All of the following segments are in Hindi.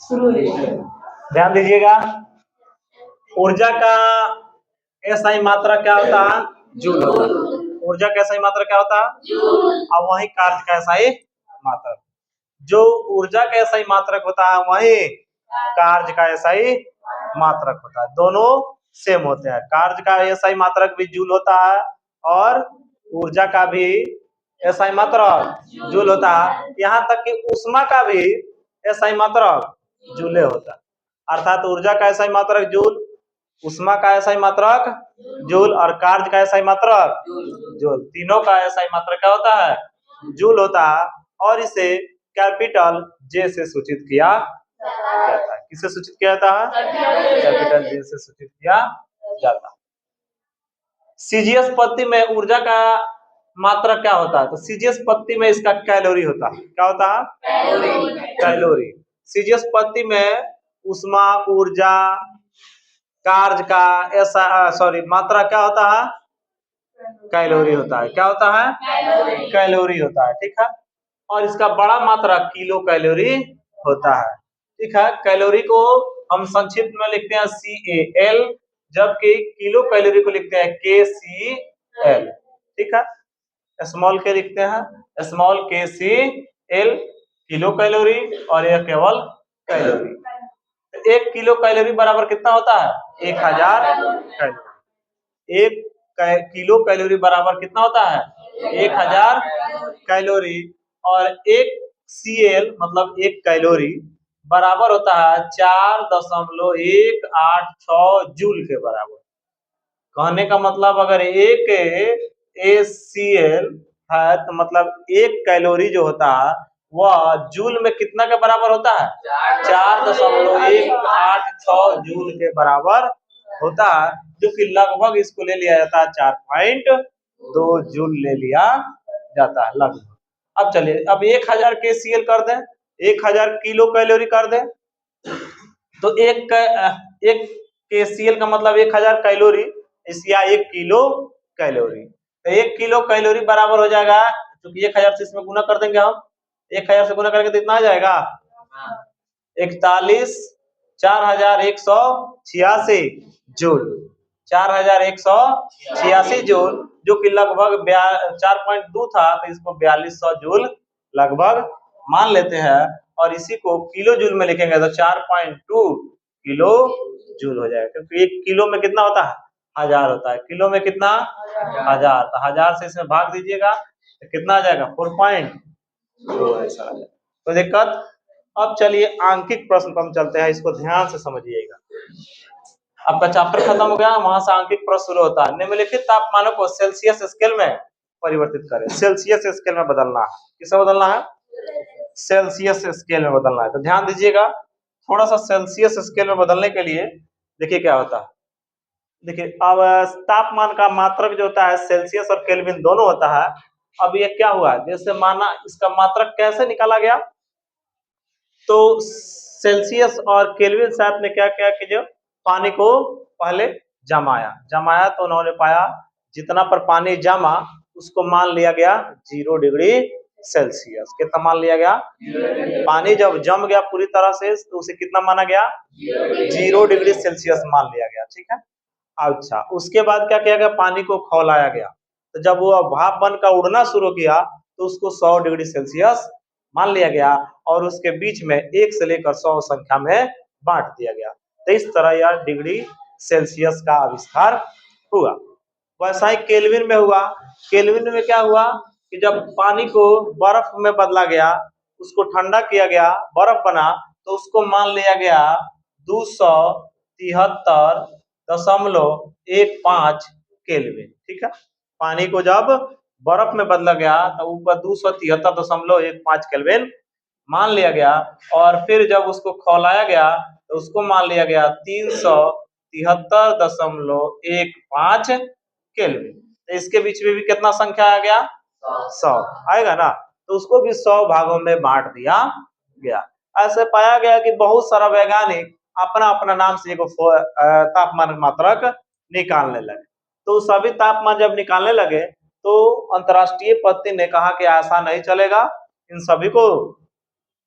शुरू ध्यान दीजिएगा, ऊर्जा का एसआई मात्रा क्या होता है? जूल होता है। ऊर्जा का एसआई मात्रा क्या होता है? जूल। अब वही कार्य का एसआई मात्रक, जो ऊर्जा का एसआई मात्रक होता है वही कार्य का एसआई मात्रक होता है। दोनों सेम होते हैं। कार्य का एसआई मात्रक भी जूल होता है और ऊर्जा का भी एसआई मात्रक जूल होता है। यहाँ तक कि ऊष्मा का भी एसआई मात्रक जूले होता है। अर्थात ऊर्जा का एसआई मात्रक जूल, ऊष्मा का एसआई मात्रक जूल और कार्य का एसआई मात्रक जूल। तीनों का एसआई मात्रक क्या होता है? जूल होता है। और इसे कैपिटल जे से सूचित किया जाता है। किससे सूचित किया जाता है? कैपिटल जे से सूचित किया जाता है। सीजीएस पद्धति में ऊर्जा का मात्रा क्या होता है? तो सीजीएस पद्धति में इसका कैलोरी होता है। क्या होता है? कैलोरी। सीजीएस पद्धति में ऊष्मा, ऊर्जा, कार्य का ऐसा मात्रा क्या होता है? कैलोरी होता है। क्या होता है? कैलोरी होता है। ठीक है। और इसका बड़ा मात्रा किलो कैलोरी होता है। ठीक है। कैलोरी को हम संक्षिप्त में लिखते हैं CAL, जबकि किलो कैलोरी को लिखते हैं KCL। ठीक है। स्मॉल के लिखते हैं स्मॉल KCL, किलो कैलोरी, और यह केवल कैलोरी। 1 किलो कैलोरी बराबर कितना होता है? 1000 कैलोरी। 1 किलो कैलोरी बराबर कितना होता है? 1000 कैलोरी। और 1 CL मतलब 1 कैलोरी बराबर होता है 4.186 जूल के बराबर। कहने का मतलब अगर 1 ACL है तो मतलब 1 कैलोरी जो होता है वह जूल में कितना के बराबर होता है? 4.186 जूल के बराबर होता है, जो कि लगभग इसको ले लिया जाता है 4.2 जूल ले लिया जाता है लगभग। अब चलिए, अब 1000 KCL कर दें, 1000 किलो कैलोरी कर दें, तो एक KCL का मतलब 1000 कैलोरी या 1 किलो कैलोरी। तो 1 किलो कैलोरी बराबर हो जाएगा, क्योंकि 1000 से इसमें गुना कर देंगे हम, 1000 से गुना करके तो इतना आ जाएगा 41,4186 जूल। 4186 जूल, जो कि लगभग 4.2 था, तो इसको 4200 जूल लगभग मान लेते हैं। और इसी को किलो जूल में लिखेंगे तो 4.2 किलो जूल हो जाएगा, क्योंकि 1 किलो में कितना होता है? 1000 होता है। किलो में कितना? 1000। तो 1000 से इसमें भाग दीजिएगा तो कितना आ जाएगा? 4.2 ऐसा आ जाएगा। तो दिक्कत। अब चलिए आंकिक प्रश्न पर हम चलते हैं, इसको ध्यान से समझिएगा। आपका चैप्टर खत्म हो गया, वहां से आंकिक प्रश्न शुरू होता है। निम्नलिखित तापमानों को सेल्सियस स्केल में परिवर्तित करें। सेल्सियस स्केल में बदलना है। किसमें बदलना है? सेल्सियस स्केल में बदलना है। तो ध्यान दीजिएगा, थोड़ा सा सेल्सियस स्केल में बदलने के लिए देखिए क्या होता है। देखिए, अब तापमान का मात्रक जो होता है सेल्सियस और केल्विन दोनों होता है। अब ये क्या हुआ, जैसे माना इसका मात्रक कैसे निकाला गया, तो सेल्सियस और केल्विन साहब ने क्या किया कि जो पानी को पहले जमाया तो उन्होंने पाया जितना पर पानी जमा उसको मान लिया गया 0 डिग्री सेल्सियस। कितना मान लिया गया? पानी जब जम गया पूरी तरह से तो उसे कितना माना गया? 0 डिग्री सेल्सियस मान लिया गया। ठीक है। अच्छा, उसके बाद क्या किया गया? पानी को खौलाया गया। तो जब वो भाप बनकर उड़ना शुरू किया तो उसको 100 डिग्री सेल्सियस मान लिया गया और उसके बीच में 1 से लेकर 100 संख्या में बांट दिया गया। तो इस तरह यह डिग्री सेल्सियस का आविष्कार हुआ। वैसा ही केल्विन में हुआ। केल्विन में क्या हुआ कि जब पानी को बर्फ में बदला गया, उसको ठंडा किया गया, बर्फ बना, तो उसको मान लिया गया 273.15 केल्विन। ठीक है। पानी को जब बर्फ में बदला गया तो ऊपर 273.15 केल्विन मान लिया गया, और फिर जब उसको खौलाया गया तो उसको मान लिया गया 373.15 केल्विन। तो इसके बीच में भी कितना संख्या आ गया? 100 आएगा ना। तो उसको भी 100 भागों में बांट दिया गया। ऐसे पाया गया कि बहुत सारा वैज्ञानिक अपना अपना नाम से एक तापमान मात्रक निकालने लगे। तो सभी तापमान जब निकालने लगे तो अंतर्राष्ट्रीय पद्धति ने कहा कि ऐसा नहीं चलेगा, इन सभी को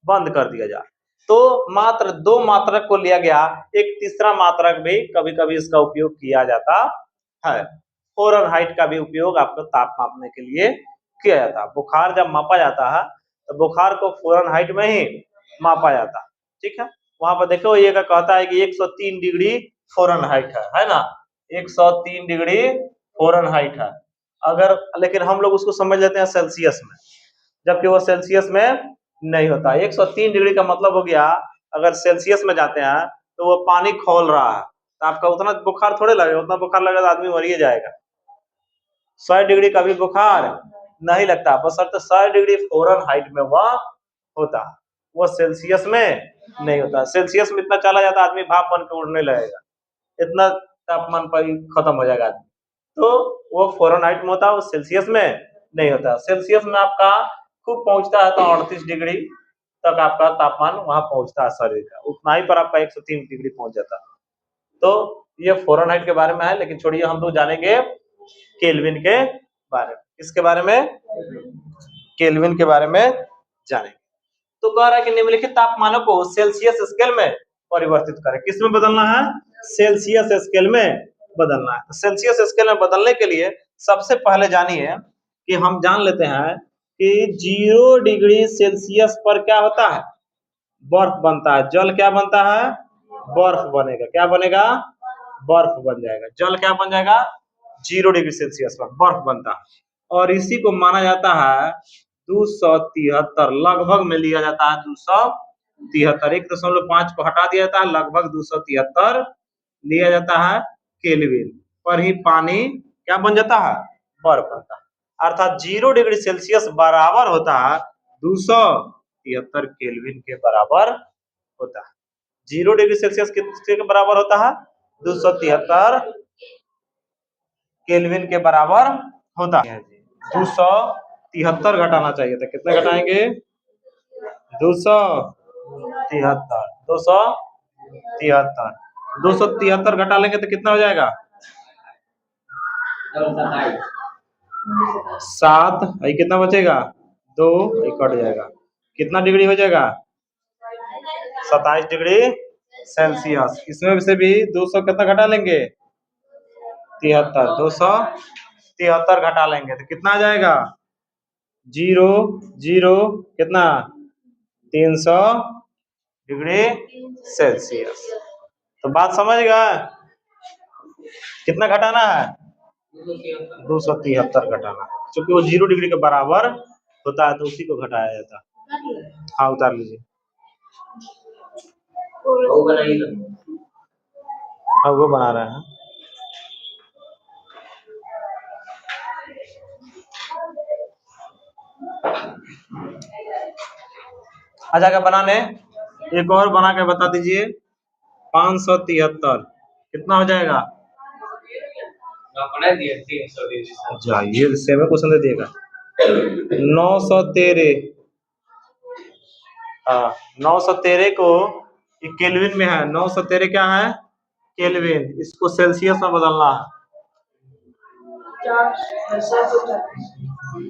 बंद कर दिया जाए। तो मात्र दो मात्रक को लिया गया, एक तीसरा मात्रक भी कभी कभी इसका उपयोग किया जाता है। फ़ारेनहाइट का भी उपयोग आपको ताप मापने के लिए किया जाता है। बुखार जब मापा जाता है तो बुखार को फ़ारेनहाइट में ही मापा जाता है, ठीक है। वहां पर देखो ये का कहता है कि 103 डिग्री फ़ारेनहाइट है ना, 103 डिग्री फ़ारेनहाइट है। अगर लेकिन हम लोग उसको समझ लेते हैं सेल्सियस में, जबकि वो सेल्सियस में नहीं होता। 103 डिग्री का मतलब हो गया, अगर सेल्सियस में जाते हैं तो वो पानी खौल रहा है, तो आपका उतना बुखार थोड़े लगेगा, उतना बुखार लगेगा तो आदमी मर ही जाएगा। 100 डिग्री का भी बुखार नहीं लगता, बशर्ते 100 डिग्री फ़ारेनहाइट में वह होता, वो सेल्सियस में नहीं होता। सेल्सियस में इतना चला जाता आदमी भाप बन के उड़ने लगेगा, इतना तापमान पर ही खत्म हो जाएगा आदमी। तो वो फ़ारेनहाइट में होता है, वो सेल्सियस में नहीं होता। सेल्सियस में आपका खूब पहुंचता है तो 38 डिग्री तक आपका तापमान वहां पहुंचता है शरीर का, उतना ही पर आपका 103 डिग्री पहुंच जाता है। तो ये फ़ारेनहाइट के बारे में है, लेकिन छोड़िए, हम लोग जानेंगे केल्विन के बारे में। किसके बारे में? केल्विन के बारे में जानेंगे। तो कह रहा है कि निम्नलिखित तापमानों को सेल्सियस स्केल में परिवर्तित करें। किसमें बदलना है? सेल्सियस स्केल में बदलना है। तो सेल्सियस स्केल में बदलने के लिए सबसे पहले जानिए कि हम जान लेते हैं कि 0 डिग्री सेल्सियस पर क्या होता है? बर्फ बनता है। जल क्या बनता है? बर्फ बनेगा। क्या बनेगा? बर्फ बन जाएगा। जल क्या बन जाएगा? 0 डिग्री सेल्सियस पर बर्फ बनता है। और इसी को माना जाता है 273, लगभग में लिया जाता है 273, 1.5 को हटा दिया जाता है, लगभग 273 लिया जाता है केल्विन पर ही पानी क्या बन जाता है? बर्फ बनता है। अर्थात 0 डिग्री सेल्सियस बराबर होता है 273 केल्विन के बराबर होता है। 0 डिग्री सेल्सियस किसके बराबर होता है? 273 केल्विन के बराबर होता है। 273 घटाना चाहिए था, कितने घटाएंगे? 273, 273, 273 घटा लेंगे तो कितना हो जाएगा? 7, ये कितना बचेगा? 2, ये कट जाएगा, कितना डिग्री हो जाएगा? 27 डिग्री सेल्सियस। इसमें से भी 200 कितना घटा लेंगे? 73, 273 घटा लेंगे तो कितना आ जाएगा? 0, 0 कितना? 300 डिग्री सेल्सियस। तो बात समझ गए? कितना घटाना है? 273 घटाना, क्योंकि वो 0 डिग्री के बराबर होता है तो उसी को घटाया जाता है। हाँ, उतार लीजिए। हाँ, वो बना रहे हैं। आ जाएगा बनाने, एक और बना के बता दीजिए। 573 कितना हो जाएगा? ये सेम क्वेश्चन दे दिएगा। 913, हाँ 913 को केल्विन में है। 913 क्या है? केल्विन। इसको सेल्सियस में बदलना है।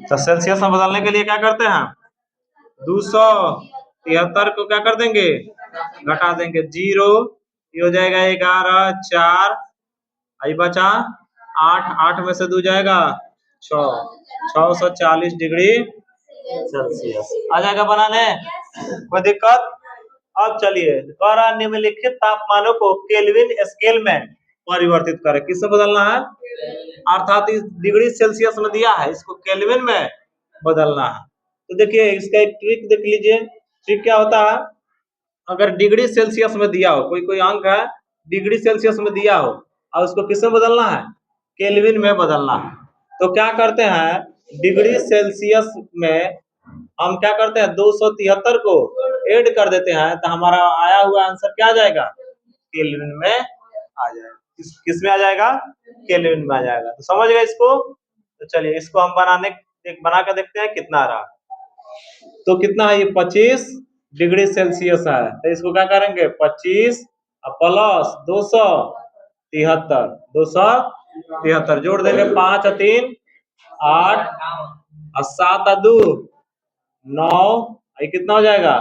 तो सेल्सियस में बदलने के लिए क्या करते हैं? 273 को क्या कर देंगे? घटा देंगे। 0 ये हो जाएगा 11, 4 आई बचा 8, 8 में से 2 जाएगा 6, 640 डिग्री सेल्सियस आ जाएगा बनाने। कोई दिक्कत? अब चलिए, द्वारा निम्नलिखित तापमानों को केल्विन स्केल में परिवर्तित करें। किससे बदलना है? अर्थात इस डिग्री सेल्सियस में दिया है, इसको केल्विन में बदलना है। तो देखिए इसका एक ट्रिक देख लीजिए। ट्रिक क्या होता है? अगर डिग्री सेल्सियस में दिया हो, कोई अंक है डिग्री सेल्सियस में दिया हो और उसको किसमें बदलना है? केल्विन में बदलना है। तो क्या करते हैं, डिग्री सेल्सियस में हम क्या करते हैं? 273 को ऐड कर देते हैं तो हमारा आया हुआ आंसर क्या आ जाएगा? केल्विन में आ जाएगा। किस में आ जाएगा? केल्विन में आ जाएगा। तो समझ गए इसको? तो चलिए इसको हम बना के देखते हैं कितना आ रहा। तो कितना है ये? 25 डिग्री सेल्सियस है। तो इसको क्या करेंगे? 25 प्लस 273, 273 जोड़ देंगे। 5 और 3 8 और 7 और 2 9, ये कितना हो जाएगा?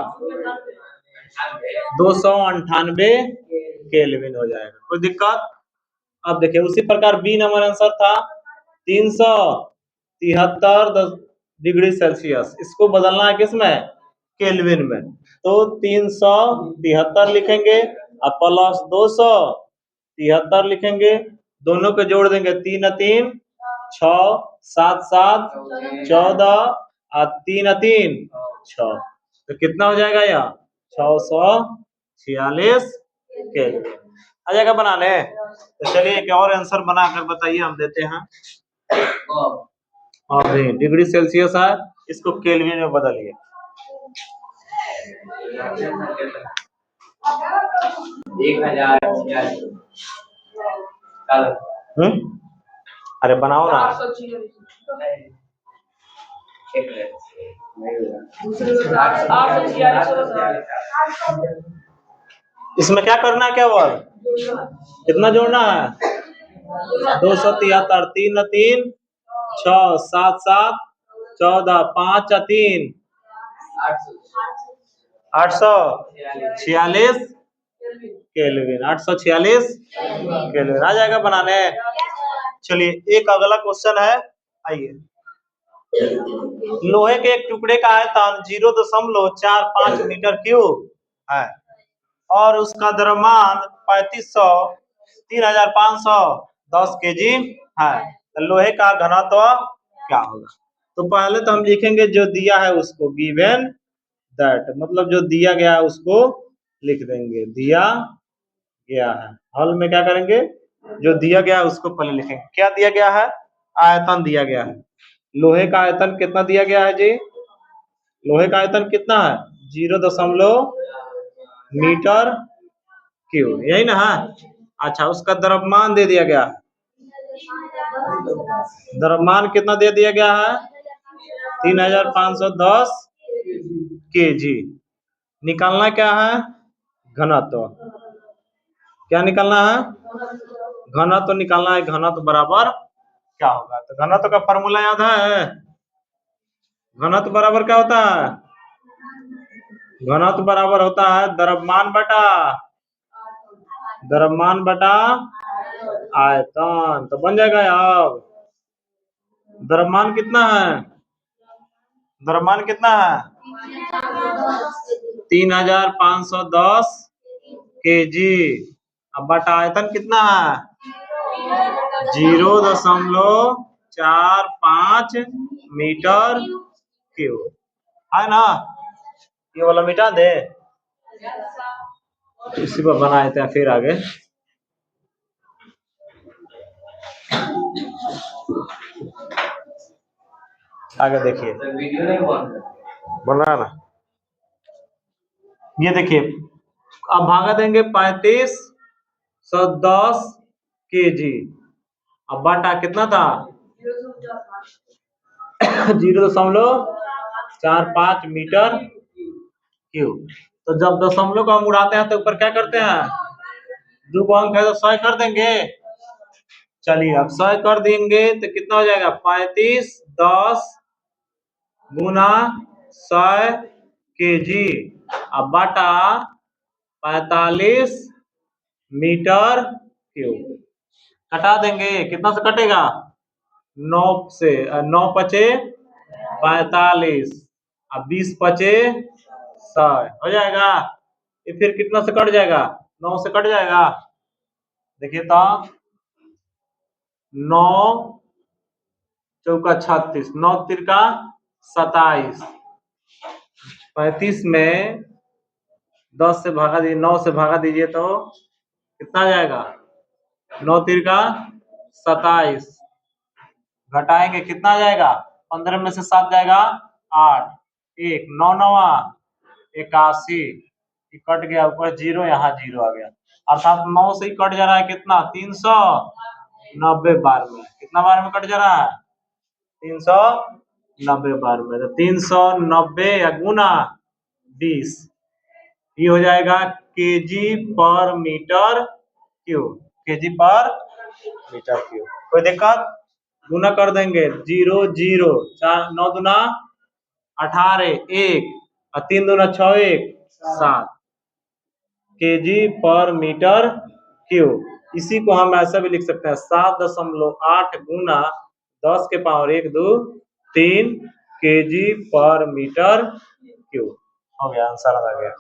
298 केल्विन हो जाएगा। कोई दिक्कत? अब देखिए उसी प्रकार बी नंबर आंसर था 373 डिग्री सेल्सियस। इसको बदलना है किसमें? केल्विन में। तो 373 लिखेंगे और प्लस 273 लिखेंगे, दोनों को जोड़ देंगे 3 3 6 7 7 14 और 3 3 6, तो कितना हो जाएगा यह? 646 केल्विन आ जाएगा बनाने। तो चलिए एक और आंसर बनाकर बताइए, हम देते हैं। और नहीं, डिग्री सेल्सियस है, इसको केल्विन में बदलिए। 1000। अरे बनाओ ना। इसमें क्या करना है केवल? कितना जोड़ना है? 273, 3 3 6 7 7 14 5 3 846 केल्विन। 846 केल्विन आ जाएगा बनाने। चलिए एक अगला क्वेश्चन है, आइए। लोहे के एक टुकड़े का आयतन 0.45 मीटर क्यूब है और उसका द्रव्यमान 3510 केजी है, तो लोहे का घनत्व क्या होगा? तो पहले तो हम लिखेंगे जो दिया है उसको, गिवन दैट, मतलब जो दिया गया है उसको लिख देंगे, दिया गया है। हल में क्या करेंगे? जो दिया गया है उसको पहले लिखेंगे। क्या दिया गया है? आयतन दिया गया है। लोहे का आयतन कितना दिया गया है जी? लोहे का आयतन कितना है? 0 मीटर क्यूब, यही ना है? अच्छा, उसका द्रव्यमान दे दिया गया है। द्रव्यमान कितना दे दिया गया है? 3510 केजी। निकालना क्या है? घनत्व। क्या निकालना है? घनत्व निकालना है। घनत्व बराबर क्या होगा? तो घनत्व का फॉर्मूला याद है? घनत्व बराबर क्या होता है? घनत्व बराबर होता है द्रव्यमान बटा आयतन। तो बन जाएगा अब द्रव्यमान कितना है? द्रव्यमान कितना है? 3510 केजी। अब बटा आयतन कितना है? 0.45 मीटर क्यूब है ना? ये वाला मिटा दे, इसी पर बनाए थे फिर आगे। आगे देखिए, बन रहा है ना? ये देखिए, अब भागा देंगे 3510 केजी। अब बाटा कितना था? 0.45 मीटर क्यूब। तो जब दशमलव को हम उड़ाते हैं तो ऊपर क्या करते हैं? 2 को अंक है तो 100 कर देंगे। चलिए अब 100 कर देंगे तो कितना हो जाएगा? 3510 गुना 100 केजी। अब बाटा 45 मीटर क्यूब। कटा देंगे, कितना से कटेगा? 9 से, 9 पचे 45 अब 20 पचे 100 हो जाएगा। ये फिर कितना से कट जाएगा? 9 से कट जाएगा। देखिए तो 9 चौका 36, 9 तिरका 27, 35 में 10 से भागा दीजिए, 9 से भागा दीजिए तो कितना आ जाएगा? 9 तिरका 27, घटाएंगे कितना आ जाएगा? 15 में से 7 जाएगा 8, 1 9 9 81, कट गया, ऊपर 0, यहाँ 0 आ गया, अर्थात 9 से ही कट जा रहा है कितना? 390 बार में। कितना बार में कट जा रहा है? 390 बार में। तो 390 या गुना 20, ये हो जाएगा केजी पर मीटर क्यूब। केजी पर मीटर क्यूब। कोई दिक्कत? गुना कर देंगे 0 0, 4 9 दूना 18, 1 और 3 दूना 6 1 7, केजी पर मीटर क्यूब। इसी को हम ऐसा भी लिख सकते हैं 7.8 गुना 10 के पावर 1 2 3 केजी पर मीटर क्यूब। हो गया, आंसर आ गया।